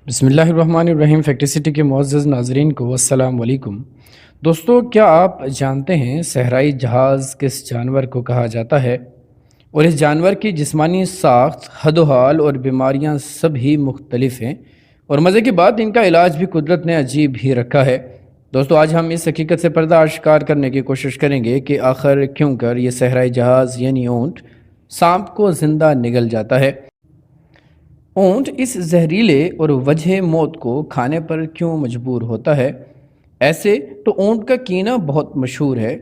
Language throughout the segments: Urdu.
بسم اللہ الرحمن الرحیم۔ فیکٹری سٹی کے معزز ناظرین کو السلام علیکم۔ دوستو، کیا آپ جانتے ہیں صحرائی جہاز کس جانور کو کہا جاتا ہے؟ اور اس جانور کی جسمانی ساخت، حد و حال اور بیماریاں سب ہی مختلف ہیں، اور مزے کی بات ان کا علاج بھی قدرت نے عجیب ہی رکھا ہے۔ دوستو، آج ہم اس حقیقت سے پردہ اشکار کرنے کی کوشش کریں گے کہ آخر کیوں کر یہ صحرائی جہاز یعنی اونٹ سانپ کو زندہ نگل جاتا ہے۔ اونٹ اس زہریلے اور وجہ موت کو کھانے پر کیوں مجبور ہوتا ہے؟ ایسے تو اونٹ کا کینہ بہت مشہور ہے،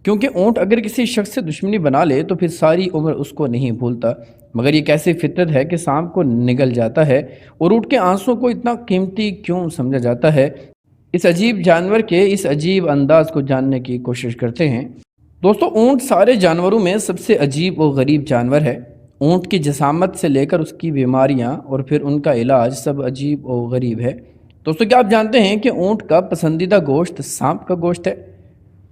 کیونکہ اونٹ اگر کسی شخص سے دشمنی بنا لے تو پھر ساری عمر اس کو نہیں بھولتا۔ مگر یہ کیسی فطرت ہے کہ سانپ کو نگل جاتا ہے، اور اونٹ کے آنسوں کو اتنا قیمتی کیوں سمجھا جاتا ہے؟ اس عجیب جانور کے اس عجیب انداز کو جاننے کی کوشش کرتے ہیں۔ دوستو، اونٹ سارے جانوروں میں سب سے عجیب و غریب جانور ہے۔ اونٹ کی جسامت سے لے کر اس کی بیماریاں اور پھر ان کا علاج سب عجیب و غریب ہے۔ دوستو، کیا آپ جانتے ہیں کہ اونٹ کا پسندیدہ گوشت سانپ کا گوشت ہے؟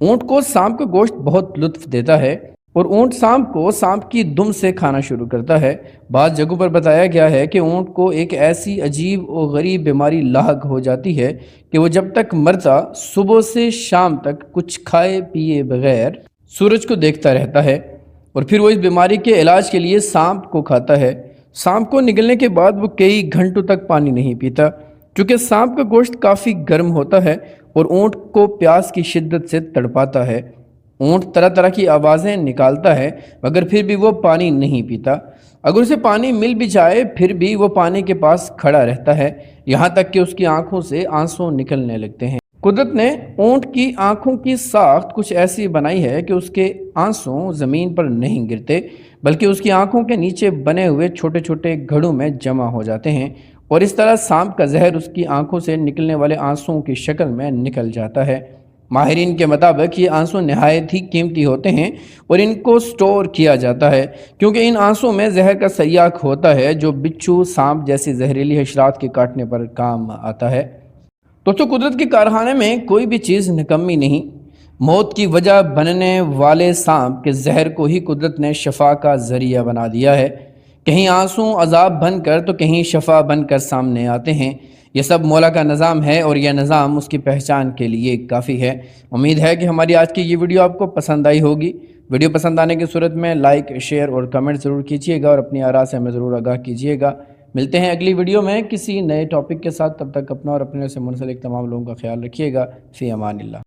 اونٹ کو سانپ کا گوشت بہت لطف دیتا ہے، اور اونٹ سانپ کو سانپ کی دم سے کھانا شروع کرتا ہے۔ بعض جگہوں پر بتایا گیا ہے کہ اونٹ کو ایک ایسی عجیب و غریب بیماری لاحق ہو جاتی ہے کہ وہ جب تک مرتا صبح سے شام تک کچھ کھائے پیے بغیر سورج کو دیکھتا رہتا ہے، اور پھر وہ اس بیماری کے علاج کے لیے سانپ کو کھاتا ہے۔ سانپ کو نگلنے کے بعد وہ کئی گھنٹوں تک پانی نہیں پیتا، چونکہ سانپ کا گوشت کافی گرم ہوتا ہے اور اونٹ کو پیاس کی شدت سے تڑپاتا ہے۔ اونٹ طرح طرح کی آوازیں نکالتا ہے، مگر پھر بھی وہ پانی نہیں پیتا۔ اگر اسے پانی مل بھی جائے پھر بھی وہ پانی کے پاس کھڑا رہتا ہے، یہاں تک کہ اس کی آنکھوں سے آنسو نکلنے لگتے ہیں۔ قدرت نے اونٹ کی آنکھوں کی ساخت کچھ ایسی بنائی ہے کہ اس کے آنسو زمین پر نہیں گرتے، بلکہ اس کی آنکھوں کے نیچے بنے ہوئے چھوٹے چھوٹے گھڑوں میں جمع ہو جاتے ہیں، اور اس طرح سانپ کا زہر اس کی آنکھوں سے نکلنے والے آنسوؤں کی شکل میں نکل جاتا ہے۔ ماہرین کے مطابق یہ آنسو نہایت ہی قیمتی ہوتے ہیں اور ان کو سٹور کیا جاتا ہے، کیونکہ ان آنسو میں زہر کا سیاق ہوتا ہے جو بچھو، سانپ جیسی زہریلی حشرات کے کاٹنے پر کام آتا ہے۔ دوستو، قدرت کے کارخانے میں کوئی بھی چیز نکمی نہیں۔ موت کی وجہ بننے والے سانپ کے زہر کو ہی قدرت نے شفا کا ذریعہ بنا دیا ہے۔ کہیں آنسو عذاب بن کر تو کہیں شفا بن کر سامنے آتے ہیں۔ یہ سب مولا کا نظام ہے، اور یہ نظام اس کی پہچان کے لیے کافی ہے۔ امید ہے کہ ہماری آج کی یہ ویڈیو آپ کو پسند آئی ہوگی۔ ویڈیو پسند آنے کی صورت میں لائک، شیئر اور کمنٹ ضرور کیجیے گا، اور اپنی آراء سے ہمیں ضرور آگاہ کیجیے گا۔ ملتے ہیں اگلی ویڈیو میں کسی نئے ٹاپک کے ساتھ، تب تک اپنا اور اپنے سے منسلک تمام لوگوں کا خیال رکھیے گا۔ فی امان اللہ۔